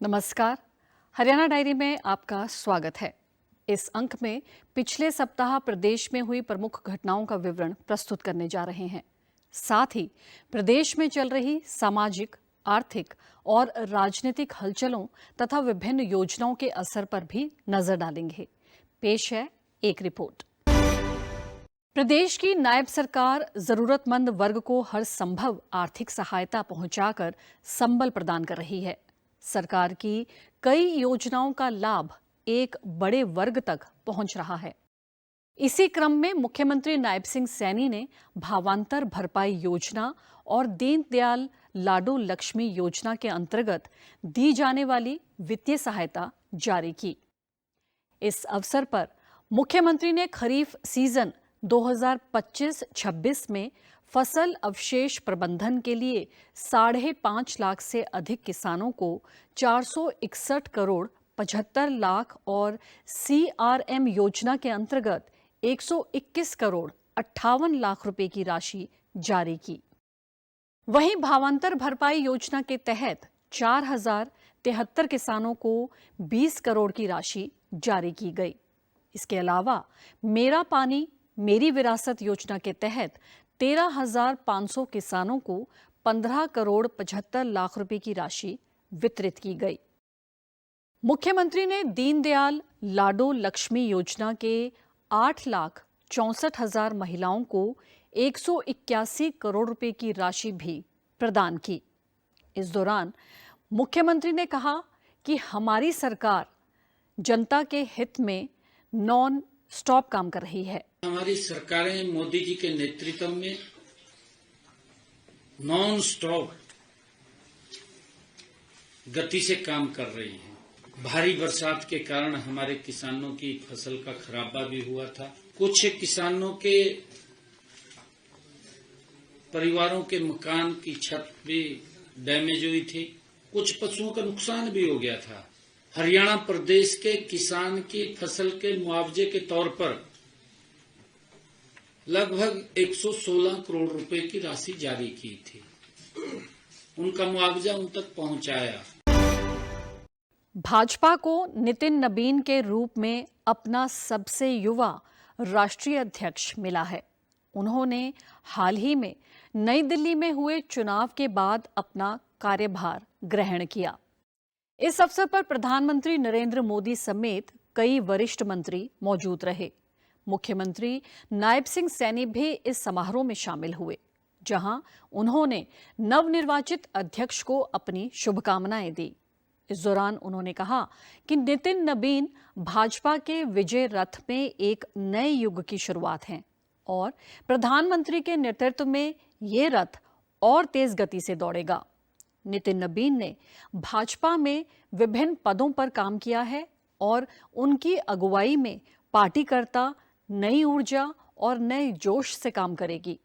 नमस्कार। हरियाणा डायरी में आपका स्वागत है। इस अंक में पिछले सप्ताह प्रदेश में हुई प्रमुख घटनाओं का विवरण प्रस्तुत करने जा रहे हैं। साथ ही प्रदेश में चल रही सामाजिक, आर्थिक और राजनीतिक हलचलों तथा विभिन्न योजनाओं के असर पर भी नजर डालेंगे। पेश है एक रिपोर्ट। प्रदेश की नायब सरकार जरूरतमंद वर्ग को हर संभव आर्थिक सहायता पहुंचाकर संबल प्रदान कर रही है। सरकार की कई योजनाओं का लाभ एक बड़े वर्ग तक पहुंच रहा है। इसी क्रम में मुख्यमंत्री नायब सिंह सैनी ने भावांतर भरपाई योजना और दीनदयाल लाडू लक्ष्मी योजना के अंतर्गत दी जाने वाली वित्तीय सहायता जारी की। इस अवसर पर मुख्यमंत्री ने खरीफ सीजन 2025-26 में फसल अवशेष प्रबंधन के लिए 5.5 लाख से अधिक किसानों को 461 करोड़ 75 लाख और CRM योजना के अंतर्गत 121 करोड़ 58 लाख रुपए की राशि जारी की। वहीं भावांतर भरपाई योजना के तहत 4073 किसानों को 20 करोड़ की राशि जारी की गई। इसके अलावा मेरा पानी मेरी विरासत योजना के तहत 13,500 किसानों को 15 करोड़ 75 लाख रुपए की राशि वितरित की गई। मुख्यमंत्री ने दीनदयाल लाडो लक्ष्मी योजना के 8,64,000 महिलाओं को 181 करोड़ रुपए की राशि भी प्रदान की। इस दौरान मुख्यमंत्री ने कहा कि हमारी सरकार जनता के हित में नॉन स्टॉप काम कर रही है। हमारी सरकारें मोदी जी के नेतृत्व में नॉन स्टॉप गति से काम कर रही हैं। भारी बरसात के कारण हमारे किसानों की फसल का खराबा भी हुआ था। कुछ किसानों के परिवारों के मकान की छत भी डैमेज हुई थी। कुछ पशुओं का नुकसान भी हो गया था। हरियाणा प्रदेश के किसान की फसल के मुआवजे के तौर पर लगभग 116 करोड़ रुपए की राशि जारी की थी। उनका मुआवजा उन तक पहुंचाया। भाजपा को नितिन नबीन के रूप में अपना सबसे युवा राष्ट्रीय अध्यक्ष मिला है। उन्होंने हाल ही में नई दिल्ली में हुए चुनाव के बाद अपना कार्यभार ग्रहण किया। इस अवसर पर प्रधानमंत्री नरेंद्र मोदी समेत कई वरिष्ठ मंत्री मौजूद रहे। मुख्यमंत्री नायब सिंह सैनी भी इस समारोह में शामिल हुए, जहां उन्होंने नवनिर्वाचित अध्यक्ष को अपनी शुभकामनाएं दी। इस दौरान उन्होंने कहा कि नितिन नबीन भाजपा के विजय रथ में एक नए युग की शुरुआत है और प्रधानमंत्री के नेतृत्व में ये रथ और तेज गति से दौड़ेगा। नितिन नबीन ने भाजपा में विभिन्न पदों पर काम किया है और उनकी अगुवाई में पार्टी करता नई ऊर्जा और नए जोश से काम करेगी।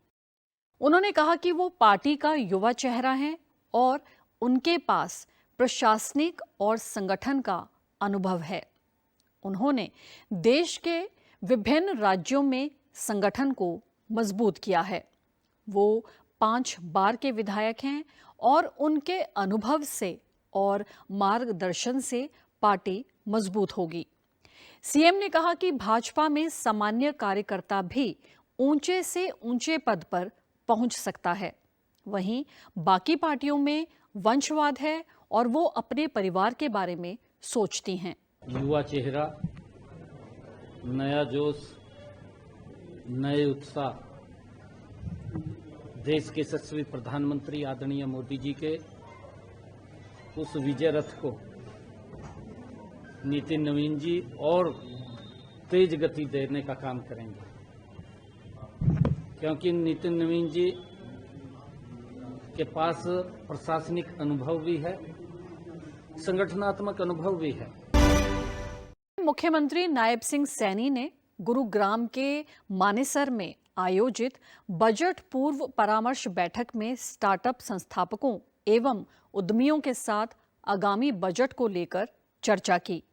उन्होंने कहा कि वो पार्टी का युवा चेहरा है और उनके पास प्रशासनिक और संगठन का अनुभव है। उन्होंने देश के विभिन्न राज्यों में संगठन को मजबूत किया है। वो 5 बार के विधायक हैं और उनके अनुभव से और मार्गदर्शन से पार्टी मजबूत होगी। सीएम ने कहा कि भाजपा में सामान्य कार्यकर्ता भी ऊंचे से ऊंचे पद पर पहुंच सकता है। वहीं बाकी पार्टियों में वंशवाद है और वो अपने परिवार के बारे में सोचती हैं। युवा चेहरा, नया जोश, नए उत्साह, देश के यशस्वी प्रधानमंत्री आदरणीय मोदी जी के उस विजय रथ को नितिन नवीन जी और तेज गति देने का काम करेंगे, क्योंकि नितिन नवीन जी के पास प्रशासनिक अनुभव भी है, संगठनात्मक अनुभव भी है। मुख्यमंत्री नायब सिंह सैनी ने गुरुग्राम के मानेसर में आयोजित बजट पूर्व परामर्श बैठक में स्टार्टअप संस्थापकों एवं उद्यमियों के साथ आगामी बजट को लेकर चर्चा की।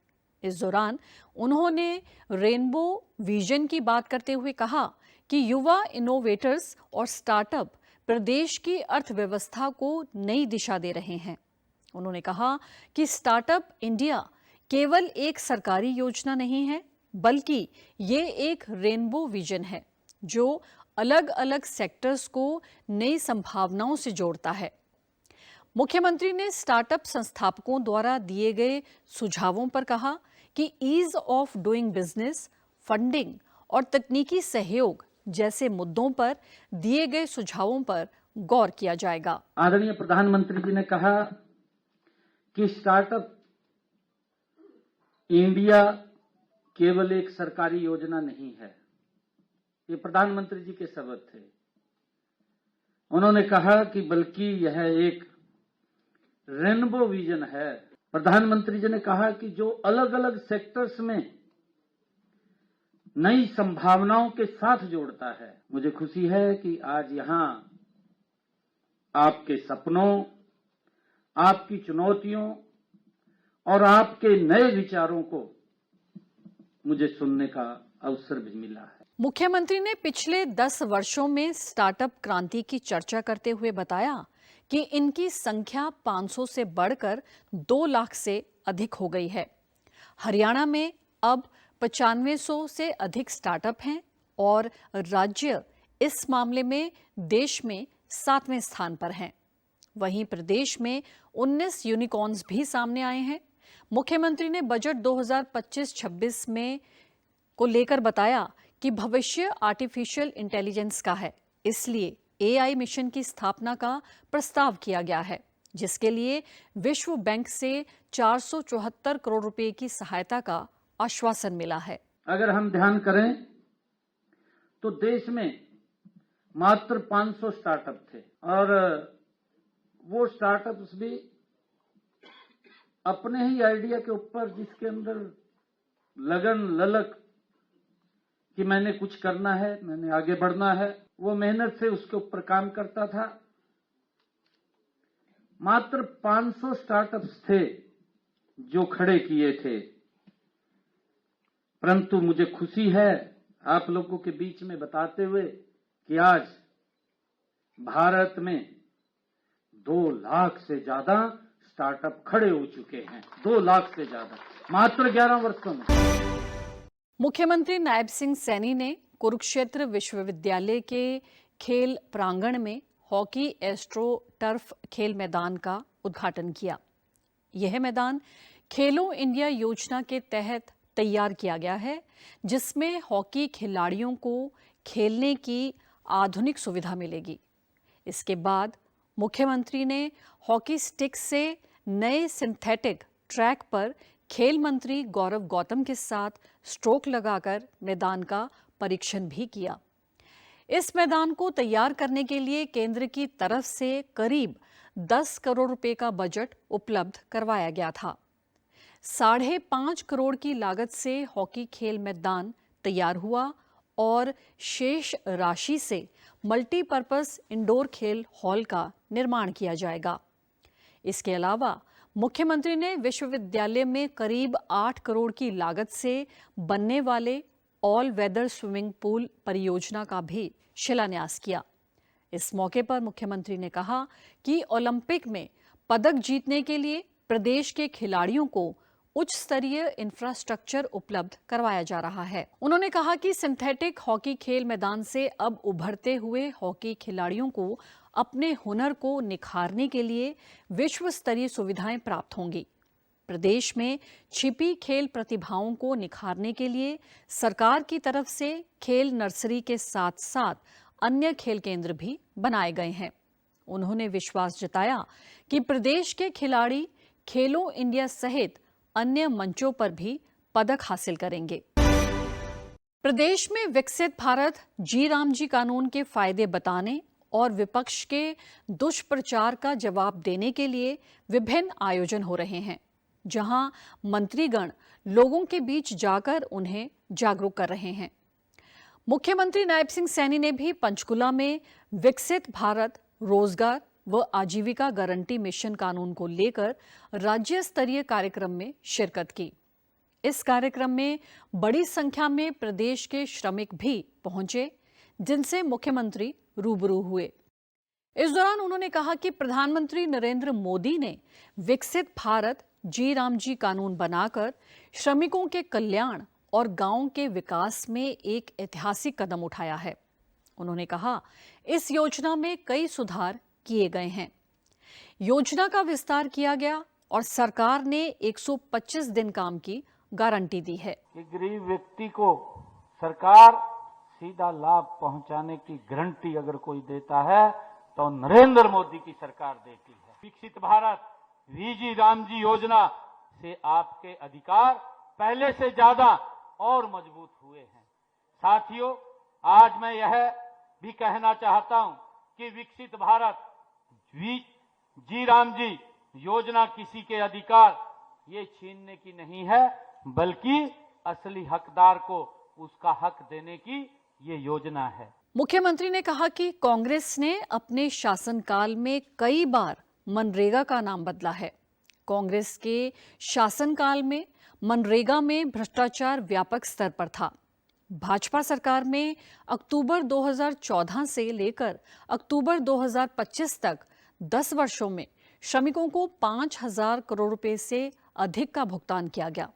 इस दौरान उन्होंने रेनबो विजन की बात करते हुए कहा कि युवा इनोवेटर्स और स्टार्टअप प्रदेश की अर्थव्यवस्था को नई दिशा दे रहे हैं। उन्होंने कहा कि स्टार्टअप इंडिया केवल एक सरकारी योजना नहीं है, बल्कि ये एक रेनबो विजन है जो अलग अलग सेक्टर्स को नई संभावनाओं से जोड़ता है। मुख्यमंत्री ने स्टार्टअप संस्थापकों द्वारा दिए गए सुझावों पर कहा कि ease of doing business, funding और तकनीकी सहयोग जैसे मुद्दों पर दिए गए सुझावों पर गौर किया जाएगा। आदरणीय प्रधानमंत्री जी ने कहा कि स्टार्टअप इंडिया केवल एक सरकारी योजना नहीं है। ये प्रधानमंत्री जी के शब्द थे। उन्होंने कहा कि बल्कि यह एक रेनबो विजन है। प्रधानमंत्री जी ने कहा कि जो अलग अलग सेक्टर्स में नई संभावनाओं के साथ जोड़ता है। मुझे खुशी है कि आज यहां आपके सपनों, आपकी चुनौतियों और आपके नए विचारों को मुझे सुनने का अवसर भी मिला है। मुख्यमंत्री ने पिछले 10 वर्षों में स्टार्टअप क्रांति की चर्चा करते हुए बताया कि इनकी संख्या 500 से बढ़कर 2 लाख से अधिक हो गई है। हरियाणा में अब 9500 से अधिक स्टार्टअप हैं और राज्य इस मामले में देश में 7वें स्थान पर हैं। वहीं प्रदेश में 19 यूनिकॉर्न्स भी सामने आए हैं। मुख्यमंत्री ने बजट 2025-26 में को लेकर बताया कि भविष्य आर्टिफिशियल इंटेलिजेंस का है, इसलिए एआई मिशन की स्थापना का प्रस्ताव किया गया है, जिसके लिए विश्व बैंक से 474 करोड़ रुपए की सहायता का आश्वासन मिला है। अगर हम ध्यान करें तो देश में मात्र 500 स्टार्टअप थे और वो स्टार्टअप्स भी अपने ही आइडिया के ऊपर, जिसके अंदर लगन ललक कि मैंने कुछ करना है, मैंने आगे बढ़ना है, वो मेहनत से उसके ऊपर काम करता था। मात्र 500 स्टार्टअप्स थे जो खड़े किए थे, परंतु मुझे खुशी है आप लोगों के बीच में बताते हुए कि आज भारत में 2 लाख से ज्यादा स्टार्टअप खड़े हो चुके हैं। 2 लाख से ज्यादा मात्र 11 वर्षों में। मुख्यमंत्री नायब सिंह सैनी ने कुरुक्षेत्र विश्वविद्यालय के खेल प्रांगण में हॉकी एस्ट्रो टर्फ खेल मैदान का उद्घाटन किया। यह मैदान खेलो इंडिया योजना के तहत तैयार किया गया है, जिसमें हॉकी खिलाड़ियों को खेलने की आधुनिक सुविधा मिलेगी। इसके बाद मुख्यमंत्री ने हॉकी स्टिक से नए सिंथेटिक ट्रैक पर खेल मंत्री गौरव गौतम के साथ स्ट्रोक लगाकर मैदान का परीक्षण भी किया। इस मैदान को तैयार करने के लिए केंद्र की तरफ से करीब 10 करोड़ रुपए का बजट उपलब्ध करवाया गया था। 5.5 करोड़ की लागत से हॉकी खेल मैदान तैयार हुआ और शेष राशि से मल्टीपर्पज इंडोर खेल हॉल का निर्माण किया जाएगा। इसके अलावा मुख्यमंत्री ने विश्वविद्यालय में करीब 8 करोड़ की लागत से बनने वाले ऑल वेदर स्विमिंग पूल परियोजना का भी शिलान्यास किया। इस मौके पर मुख्यमंत्री ने कहा कि ओलंपिक में पदक जीतने के लिए प्रदेश के खिलाड़ियों को उच्च स्तरीय इंफ्रास्ट्रक्चर उपलब्ध करवाया जा रहा है। उन्होंने कहा कि सिंथेटिक हॉकी खेल मैदान से अब उभरते हुए हॉकी खिलाड़ियों को अपने हुनर को निखारने के लिए विश्व स्तरीय सुविधाएं प्राप्त होंगी। प्रदेश में छिपी खेल प्रतिभाओं को निखारने के लिए सरकार की तरफ से खेल नर्सरी के साथ साथ अन्य खेल केंद्र भी बनाए गए हैं। उन्होंने विश्वास जताया कि प्रदेश के खिलाड़ी खेलो इंडिया सहित अन्य मंचों पर भी पदक हासिल करेंगे। प्रदेश में विकसित भारत जी राम जी कानून के फायदे बताने और विपक्ष के दुष्प्रचार का जवाब देने के लिए विभिन्न आयोजन हो रहे हैं, जहां मंत्रीगण लोगों के बीच जाकर उन्हें जागरूक कर रहे हैं। मुख्यमंत्री नायब सिंह सैनी ने भी पंचकुला में विकसित भारत रोजगार व आजीविका गारंटी मिशन कानून को लेकर राज्य स्तरीय कार्यक्रम में शिरकत की। इस कार्यक्रम में बड़ी संख्या में प्रदेश के श्रमिक भी पहुंचे, जिनसे मुख्यमंत्री रूबरू हुए। इस दौरान उन्होंने कहा कि प्रधानमंत्री नरेंद्र मोदी ने विकसित भारत जी राम जी कानून बनाकर श्रमिकों के कल्याण और गांव के विकास में एक ऐतिहासिक कदम उठाया है। उन्होंने कहा, इस योजना में कई सुधार किए गए हैं, योजना का विस्तार किया गया और सरकार ने 125 दिन काम की गारंटी दी है कि गरीब व्यक्ति को सरकार सीधा लाभ पहुंचाने की गारंटी अगर कोई देता है तो नरेंद्र मोदी की सरकार देती है। विकसित भारत वीजी राम जी योजना से आपके अधिकार पहले से ज्यादा और मजबूत हुए हैं। साथियों, आज मैं यह भी कहना चाहता हूं कि विकसित भारत जी राम जी योजना किसी के अधिकार ये छीनने की नहीं है, बल्कि असली हकदार को उसका हक देने की ये योजना है। मुख्यमंत्री ने कहा कि कांग्रेस ने अपने शासनकाल में कई बार मनरेगा का नाम बदला है। कांग्रेस के शासनकाल में मनरेगा में भ्रष्टाचार व्यापक स्तर पर था। भाजपा सरकार में अक्टूबर 2014 से लेकर अक्टूबर 2025 तक 10 वर्षों में श्रमिकों को 5,000 करोड़ रुपए से अधिक का भुगतान किया गया।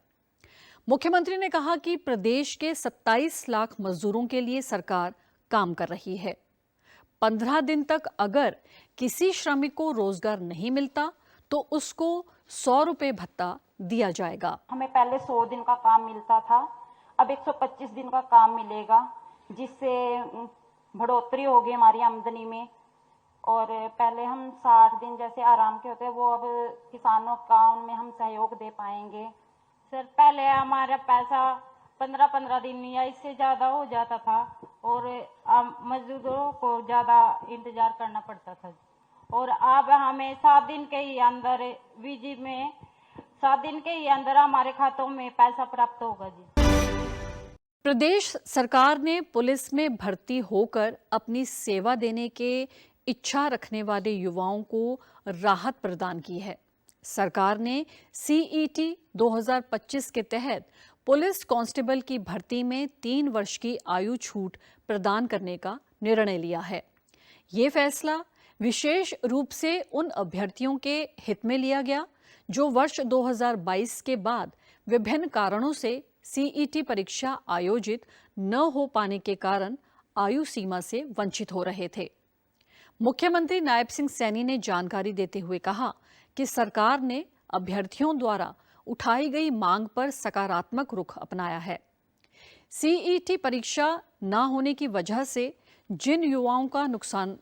मुख्यमंत्री ने कहा कि प्रदेश के 27 लाख मजदूरों के लिए सरकार काम कर रही है। 15 दिन तक अगर किसी श्रमिक को रोजगार नहीं मिलता तो उसको 100 रुपए भत्ता दिया जाएगा। हमें पहले 100 दिन का काम मिलता था, अब 125 दिन का काम मिलेगा, जिससे बढ़ोतरी होगी हमारी आमदनी में। और पहले हम 60 दिन जैसे आराम के होते हैं, वो अब किसानों का उनमें हम सहयोग दे पाएंगे। सर, पहले हमारा पैसा 15-15 दिन या इससे ज्यादा हो जाता था और मजदूरों को ज्यादा इंतजार करना पड़ता था। और अब हमें 7 दिन के ही अंदर वीजी में 7 दिन के ही अंदर हमारे खातों में पैसा प्राप्त होगा जी। प्रदेश सरकार ने पुलिस में भर्ती होकर अपनी सेवा देने के इच्छा रखने वाले युवाओं को राहत प्रदान की है। सरकार ने CET 2025 के तहत पुलिस कांस्टेबल की भर्ती में 3 वर्ष की आयु छूट प्रदान करने का निर्णय लिया है। ये फैसला विशेष रूप से उन अभ्यर्थियों के हित में लिया गया जो वर्ष 2022 के बाद विभिन्न कारणों से CET परीक्षा आयोजित न हो पाने के कारण आयु सीमा से वंचित हो रहे थे। मुख्यमंत्री नायब सिंह सैनी ने जानकारी देते हुए कहा कि सरकार ने अभ्यर्थियों द्वारा उठाई गई मांग पर सकारात्मक रुख अपनाया है। CET परीक्षा न होने की वजह से जिन युवाओं का नुकसान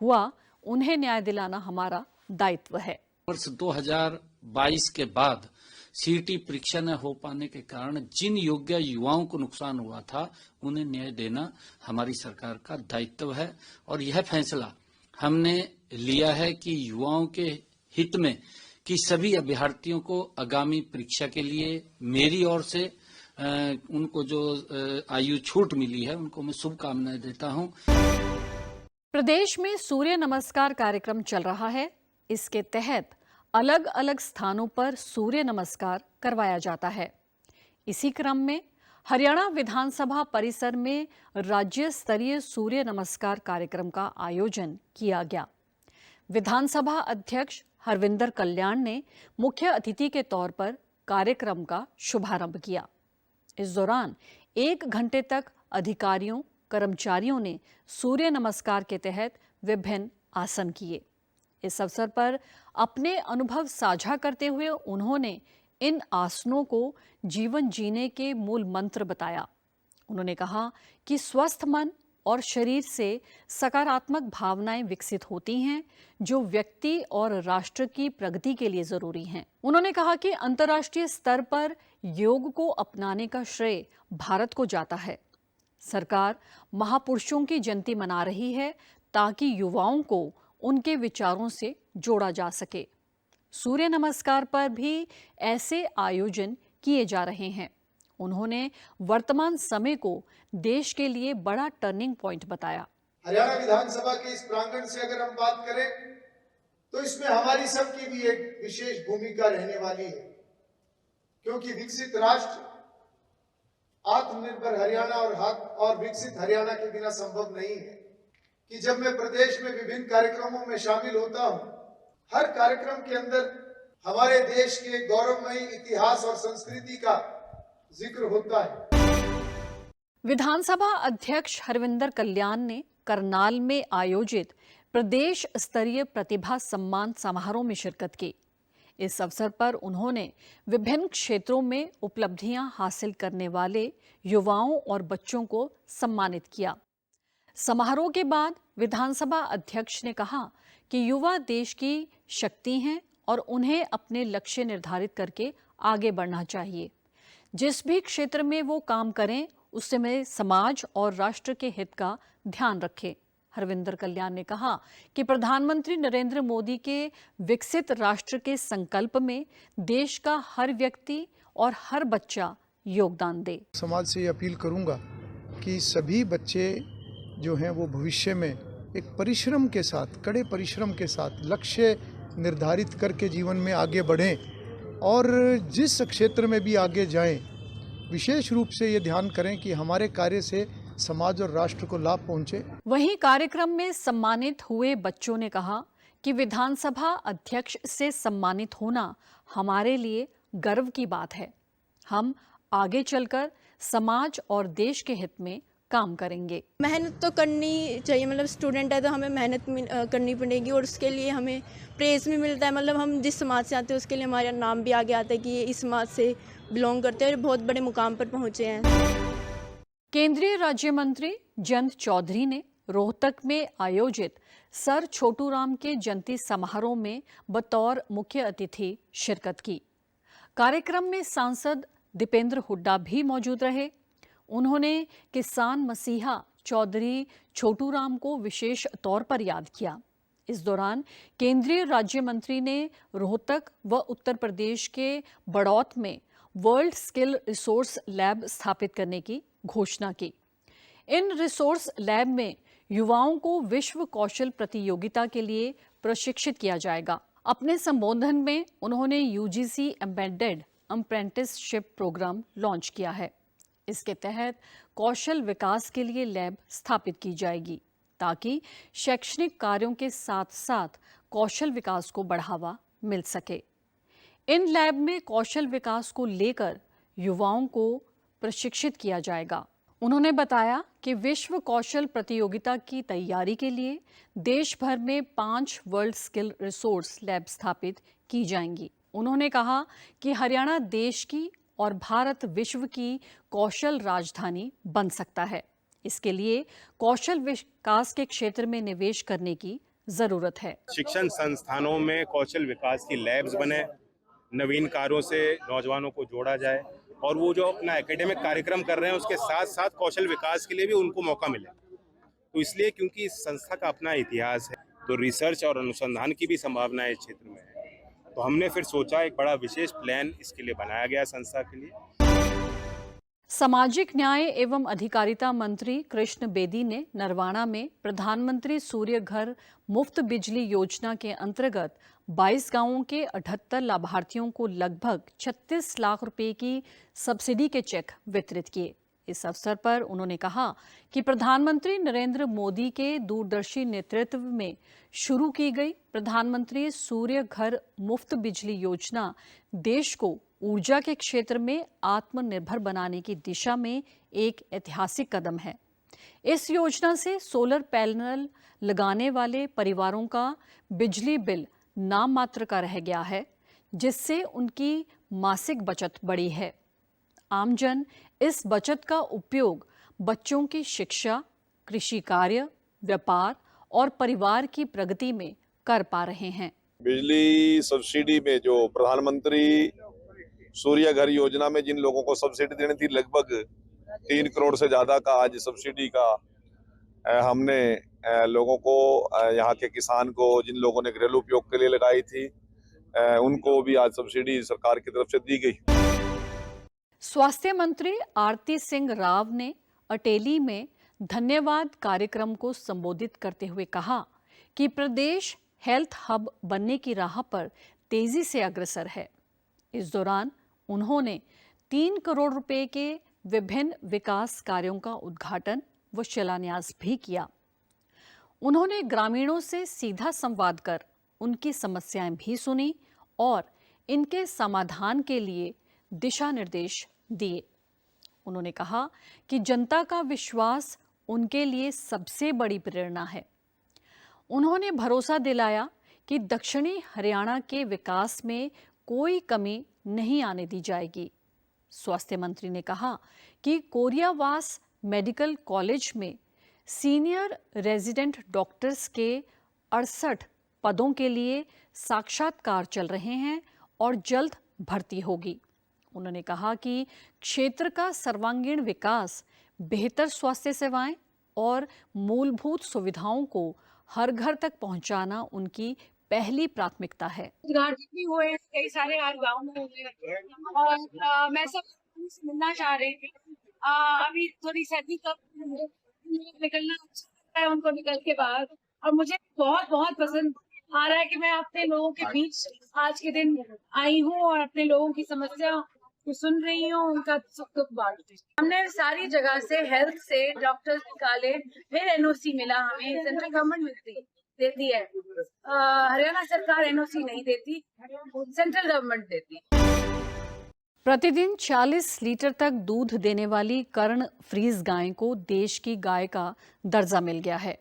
हुआ, उन्हें न्याय दिलाना हमारा दायित्व है। वर्ष 2022 के बाद CET परीक्षा न हो पाने के कारण जिन योग्य युवाओं को नुकसान हुआ था, उन्हें न्याय देना हमारी सरकार का दायित्व है। और यह फैसला हमने लिया है कि युवाओं के हित में कि सभी अभ्यर्थियों को आगामी परीक्षा के लिए मेरी ओर से उनको जो आयु छूट मिली है, उनको मैं शुभकामनाएं देता हूं। प्रदेश में सूर्य नमस्कार कार्यक्रम चल रहा है। इसके तहत अलग अलग स्थानों पर सूर्य नमस्कार करवाया जाता है। इसी क्रम में हरियाणा विधानसभा परिसर में राज्य स्तरीय सूर्य नमस्कार कार्यक्रम का आयोजन किया गया। विधानसभा अध्यक्ष हरविंदर कल्याण ने मुख्य अतिथि के तौर पर कार्यक्रम का शुभारंभ किया। इस दौरान 1 घंटे तक अधिकारियों, कर्मचारियों ने सूर्य नमस्कार के तहत विभिन्न आसन किए। इस अवसर पर अपने अनुभव साझा करते हुए उन्होंने इन आसनों को जीवन जीने के मूल मंत्र बताया। उन्होंने कहा कि स्वस्थ मन और शरीर से सकारात्मक भावनाएं विकसित होती हैं, जो व्यक्ति और राष्ट्र की प्रगति के लिए जरूरी हैं। उन्होंने कहा कि अंतर्राष्ट्रीय स्तर पर योग को अपनाने का श्रेय भारत को जाता है। सरकार महापुरुषों की जयंती मना रही है ताकि युवाओं को उनके विचारों से जोड़ा जा सके। सूर्य नमस्कार पर भी ऐसे आयोजन किए जा रहे हैं। उन्होंने वर्तमान समय को देश के लिए बड़ा टर्निंग पॉइंट बताया। हरियाणा विधानसभा के इस प्रांगण से अगर हम बात करें तो इसमें हमारी सबकी भी एक विशेष भूमिका रहने वाली है, क्योंकि विकसित राष्ट्र, आत्मनिर्भर हरियाणा और विकसित हरियाणा के बिना संभव नहीं है। कि जब मैं प्रदेश में विभिन्न कार्यक्रमों में शामिल होता हूं, हर कार्यक्रम के अंदर हमारे देश के गौरवमयी इतिहास और संस्कृति का जिक्र होता है। विधानसभा अध्यक्ष हरविंदर कल्याण ने करनाल में आयोजित प्रदेश स्तरीय प्रतिभा सम्मान समारोह में शिरकत की। इस अवसर पर उन्होंने विभिन्न क्षेत्रों में उपलब्धियां हासिल करने वाले युवाओं और बच्चों को सम्मानित किया। समारोह के बाद विधानसभा अध्यक्ष ने कहा कि युवा देश की शक्ति हैं और उन्हें अपने लक्ष्य निर्धारित करके आगे बढ़ना चाहिए। जिस भी क्षेत्र में वो काम करें उसमें समाज और राष्ट्र के हित का ध्यान रखें। हरविंदर कल्याण ने कहा कि प्रधानमंत्री नरेंद्र मोदी के विकसित राष्ट्र के संकल्प में देश का हर व्यक्ति और हर बच्चा योगदान दे। समाज से ये अपील करूंगा कि सभी बच्चे जो हैं वो भविष्य में एक परिश्रम के साथ, कड़े परिश्रम के साथ लक्ष्य निर्धारित करके जीवन में आगे बढ़ें और जिस क्षेत्र में भी आगे जाएं, विशेष रूप से ये ध्यान करें कि हमारे कार्य से समाज और राष्ट्र को लाभ पहुंचे। वहीं कार्यक्रम में सम्मानित हुए बच्चों ने कहा कि विधानसभा अध्यक्ष से सम्मानित होना हमारे लिए गर्व की बात है। हम आगे चलकर समाज और देश के हित में काम करेंगे। मेहनत तो करनी चाहिए, मतलब स्टूडेंट है तो हमें मेहनत करनी पड़ेगी और उसके लिए हमें प्रेज भी मिलता है। मतलब हम जिस समाज से आते हैं उसके लिए हमारा नाम भी आगे आता है कि ये इस समाज से बिलोंग करते हैं और बहुत बड़े मुकाम पर पहुंचे हैं। केंद्रीय राज्य मंत्री जयंत चौधरी ने रोहतक में आयोजित सर छोटू राम के जयंती समारोह में बतौर मुख्य अतिथि शिरकत की। कार्यक्रम में सांसद दीपेंद्र हुड्डा भी मौजूद रहे। उन्होंने किसान मसीहा चौधरी छोटू राम को विशेष तौर पर याद किया। इस दौरान केंद्रीय राज्य मंत्री ने रोहतक व उत्तर प्रदेश के बड़ौत में वर्ल्ड स्किल रिसोर्स लैब स्थापित करने की घोषणा की। इन रिसोर्स लैब में युवाओं को विश्व कौशल प्रतियोगिता के लिए प्रशिक्षित किया जाएगा। अपने संबोधन में उन्होंने UGC embedded apprenticeship programme launch किया है। इसके तहत कौशल विकास के लिए लैब स्थापित की जाएगी ताकि शैक्षणिक कार्यों के साथ साथ कौशल विकास को बढ़ावा मिल सके। इन लैब में कौशल विकास को लेकर युवाओं को प्रशिक्षित किया जाएगा। उन्होंने बताया कि विश्व कौशल प्रतियोगिता की तैयारी के लिए देश भर में 5 वर्ल्ड स्किल रिसोर्स लैब स्थापित की जाएंगी। उन्होंने कहा कि हरियाणा देश की और भारत विश्व की कौशल राजधानी बन सकता है। इसके लिए कौशल विकास के क्षेत्र में निवेश करने की जरूरत है। शिक्षण संस्थानों में कौशल विकास की लैब्स बने, नवीन कार्यों से नौजवानों को जोड़ा जाए और वो जो अपना एकेडमिक कार्यक्रम कर रहे हैं उसके साथ साथ कौशल विकास के लिए भी उनको मौका मिले। तो इसलिए क्योंकि इस संस्था का अपना इतिहास है तो रिसर्च और अनुसंधान की भी संभावना इस क्षेत्र में है। तो हमने फिर सोचा एक बड़ा विशेष प्लान इसके लिए बनाया गया संस्था के लिए। सामाजिक न्याय एवं अधिकारिता मंत्री कृष्ण बेदी ने नरवाना में प्रधानमंत्री सूर्य घर मुफ्त बिजली योजना के अंतर्गत 22 गांवों के 78 लाभार्थियों को लगभग 36 लाख रुपए की सब्सिडी के चेक वितरित किए। इस अवसर पर उन्होंने कहा कि प्रधानमंत्री नरेंद्र मोदी के दूरदर्शी नेतृत्व में शुरू की गई प्रधानमंत्री सूर्य घर मुफ्त बिजली योजना देश को ऊर्जा के क्षेत्र में आत्मनिर्भर बनाने की दिशा में एक ऐतिहासिक कदम है। इस योजना से सोलर पैनल लगाने वाले परिवारों का बिजली बिल नाम मात्र का रह गया है, जिससे उनकी मासिक बचत बढ़ी है। आमजन इस बचत का उपयोग बच्चों की शिक्षा, कृषि कार्य, व्यापार और परिवार की प्रगति में कर पा रहे हैं। बिजली सब्सिडी में जो प्रधानमंत्री सूर्य घर योजना में जिन लोगों को सब्सिडी देनी थी, लगभग 3 करोड़ से ज्यादा का आज सब्सिडी का हमने लोगों को, यहाँ के किसान को, जिन लोगों ने घरेलू उपयोग के लिए लगाई थी, उनको भी आज सब्सिडी सरकार की तरफ से दी गई। स्वास्थ्य मंत्री आरती सिंह राव ने अटेली में धन्यवाद कार्यक्रम को संबोधित करते हुए कहा कि प्रदेश हेल्थ हब बनने की राह पर तेजी से अग्रसर है। इस दौरान उन्होंने 3 करोड़ रुपए के विभिन्न विकास कार्यों का उद्घाटन व शिलान्यास भी किया। उन्होंने ग्रामीणों से सीधा संवाद कर उनकी समस्याएं भी सुनी और इनके समाधान के लिए दिशा निर्देश दिए। उन्होंने कहा कि जनता का विश्वास उनके लिए सबसे बड़ी प्रेरणा है। उन्होंने भरोसा दिलाया कि दक्षिणी हरियाणा के विकास में कोई कमी नहीं आने दी जाएगी। स्वास्थ्य मंत्री ने कहा कि कोरियावास मेडिकल कॉलेज में सीनियर रेजिडेंट डॉक्टर्स के 68 पदों के लिए साक्षात्कार चल रहे हैं और जल्द भर्ती होगी। उन्होंने कहा कि क्षेत्र का सर्वांगीण विकास, बेहतर स्वास्थ्य सेवाएं और मूलभूत सुविधाओं को हर घर तक पहुंचाना उनकी पहली प्राथमिकता है। रोजगार भी हुए, कई सारे आज गाँव में हुए और मैं सब से मिलना चाह रही थी। अभी थोड़ी सर्दी का निकलना है उनको निकल के बाहर, और मुझे बहुत बहुत पसंद आ रहा है कि मैं अपने लोगों के बीच आज के दिन आई हूँ और अपने लोगों की समस्या को सुन रही हूँ, उनका सुख दुख बांट रही हूँ। हमने सारी जगह से हेल्थ से डॉक्टर्स निकाले, फिर एनओसी मिला हमें, सेंट्रल गवर्नमेंट देती है, हरियाणा सरकार एनओसी नहीं देती, सेंट्रल गवर्नमेंट देती। प्रतिदिन 40 लीटर तक दूध देने वाली कर्ण फ्रीज गाय को देश की गाय का दर्जा मिल गया है।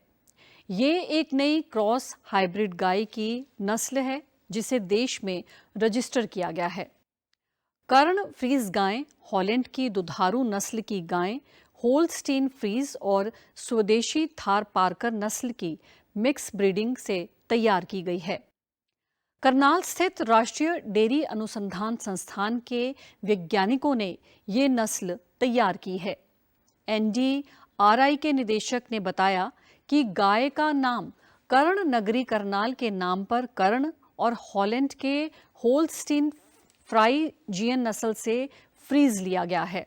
ये एक नई क्रॉस हाइब्रिड गाय की नस्ल है जिसे देश में रजिस्टर किया गया है। कर्ण फ्रीज गाय हॉलैंड की दुधारू नस्ल की गाय होल्स्टीन फ्रीज और स्वदेशी थार पार्कर नस्ल की मिक्स ब्रीडिंग से तैयार की गई है। करनाल स्थित राष्ट्रीय डेयरी अनुसंधान संस्थान के वैज्ञानिकों ने ये नस्ल तैयार की है। NDRI के निदेशक ने बताया कि गाय का नाम कर्ण नगरी करनाल के नाम पर कर्ण और हॉलैंड के होल्स्टीन फ्राइजियन नस्ल से फ्रीज लिया गया है।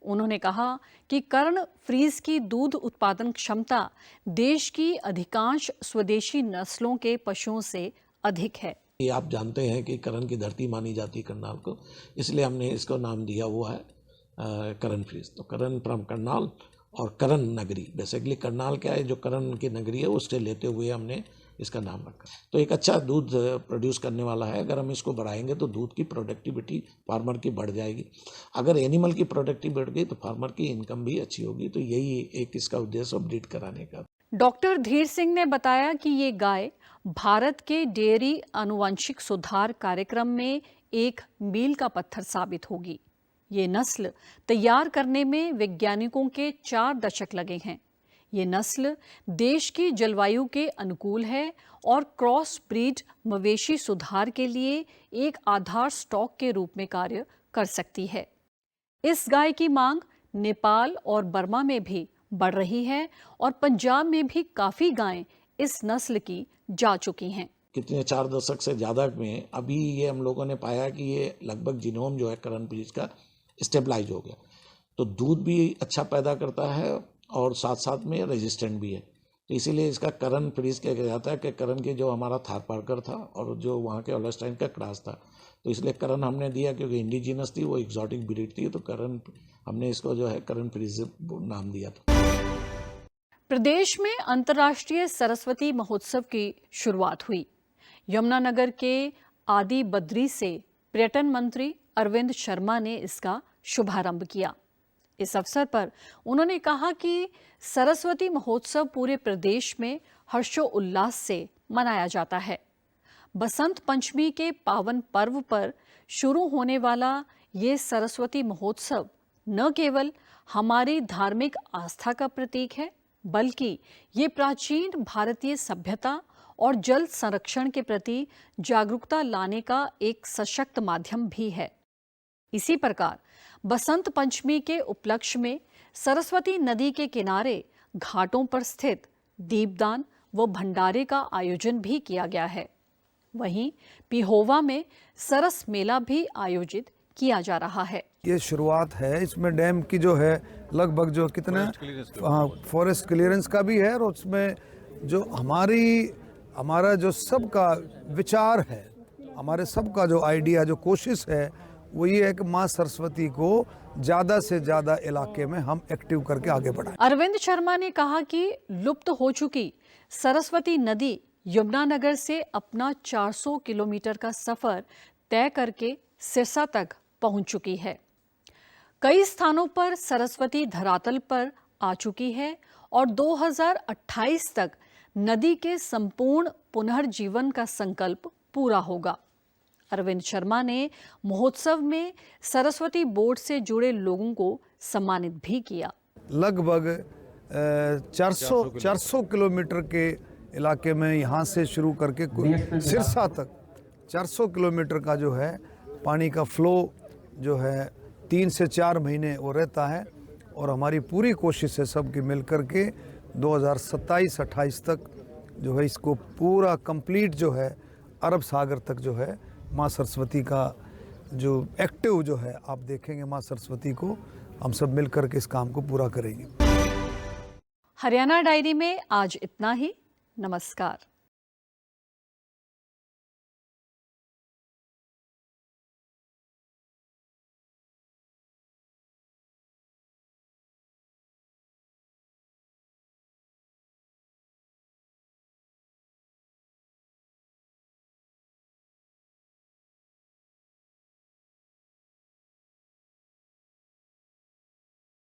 उन्होंने कहा कि कर्ण फ्रीज की दूध उत्पादन क्षमता देश की अधिकांश स्वदेशी नस्लों के पशुओं से अधिक है। ये आप जानते हैं कि कर्ण की धरती मानी जाती है करनाल को, इसलिए हमने इसको नाम दिया हुआ है कर्ण फ्रीज। तो कर्ण फ्रॉम करनाल और कर्ण नगरी, बेसिकली करनाल क्या है, जो कर्ण की नगरी है उससे लेते हुए हमने इसका नाम रखा। तो एक अच्छा दूध प्रोड्यूस करने वाला है। अगर हम इसको बढ़ाएंगे तो दूध की प्रोडक्टिविटी फार्मर की बढ़ जाएगी। अगर एनिमल की प्रोडक्टिविटी बढ़ गई तो फार्मर की इनकम भी अच्छी होगी। तो यही एक इसका उद्देश्य ब्रीड कराने का। डॉक्टर धीर सिंह ने बताया कि ये गाय भारत के डेयरी आनुवंशिक सुधार कार्यक्रम में एक मील का पत्थर साबित होगी। ये नस्ल तैयार करने में वैज्ञानिकों के 4 दशक लगे हैं। ये नस्ल देश की जलवायु के अनुकूल है और क्रॉस ब्रीड मवेशी सुधार के लिए एक आधार स्टॉक के रूप में कार्य कर सकती है। इस गाय की मांग नेपाल और बर्मा में भी बढ़ रही है और पंजाब में भी काफी गायें इस नस्ल की जा चुकी हैं। कितने 4 दशक से ज़्यादा में अभी ये हम लोगों ने पाया कि ये लगभग जीनोम जो है कर्ण फ्रीज का स्टेबलाइज हो गया। तो दूध भी अच्छा पैदा करता है और साथ साथ में रेजिस्टेंट भी है। तो इसीलिए इसका कर्ण फ्रीज कहा जाता है कि कर्ण के जो हमारा थार पार्कर था और जो वहाँ के होल्स्टाइन का क्रॉस था, तो इसलिए कर्ण हमने दिया क्योंकि इंडिजिनस थी, वो एक्सोटिक ब्रीड थी। तो कर्ण हमने इसको जो है कर्ण फ्रीज नाम दिया था। प्रदेश में अंतर्राष्ट्रीय सरस्वती महोत्सव की शुरुआत हुई। यमुनानगर के आदि बद्री से पर्यटन मंत्री अरविंद शर्मा ने इसका शुभारंभ किया। इस अवसर पर उन्होंने कहा कि सरस्वती महोत्सव पूरे प्रदेश में हर्षोल्लास से मनाया जाता है। बसंत पंचमी के पावन पर्व पर शुरू होने वाला ये सरस्वती महोत्सव न केवल हमारी धार्मिक आस्था का प्रतीक है, बल्कि ये प्राचीन भारतीय सभ्यता और जल संरक्षण के प्रति जागरूकता लाने का एक सशक्त माध्यम भी है। इसी प्रकार बसंत पंचमी के उपलक्ष्य में सरस्वती नदी के किनारे घाटों पर स्थित दीपदान व भंडारे का आयोजन भी किया गया है। वहीं पिहोवा में सरस मेला भी आयोजित किया जा रहा है। ये शुरुआत है, इसमें डैम की जो है लगभग जो कितना फॉरेस्ट क्लियरेंस का भी है और उसमें जो हमारा जो सबका विचार है, हमारे सबका जो आइडिया, जो कोशिश है, वो ये है कि माँ सरस्वती को ज़्यादा से ज़्यादा इलाके में हम एक्टिव करके आगे बढ़ाएं। अरविंद शर्मा ने कहा कि लुप्त हो चुकी सरस्वती नदी यमुनानगर से अपना 400 किलोमीटर का सफर तय करके सिरसा तक पहुंच चुकी है। कई स्थानों पर सरस्वती धरातल पर आ चुकी है और 2028 तक नदी के संपूर्ण पुनर्जीवन का संकल्प पूरा होगा। अरविंद शर्मा ने महोत्सव में सरस्वती बोर्ड से जुड़े लोगों को सम्मानित भी किया। लगभग 400 किलोमीटर के इलाके में यहाँ से शुरू करके सिरसा तक 400 किलोमीटर का जो है पानी का फ्लो जो है 3 से 4 महीने वो रहता है और हमारी पूरी कोशिश है सबकी मिलकर के 2027-28 तक जो है इसको पूरा कंप्लीट जो है अरब सागर तक जो है माँ सरस्वती का जो एक्टिव जो है आप देखेंगे माँ सरस्वती को हम सब मिलकर के इस काम को पूरा करेंगे। हरियाणा डायरी में आज इतना ही। नमस्कार।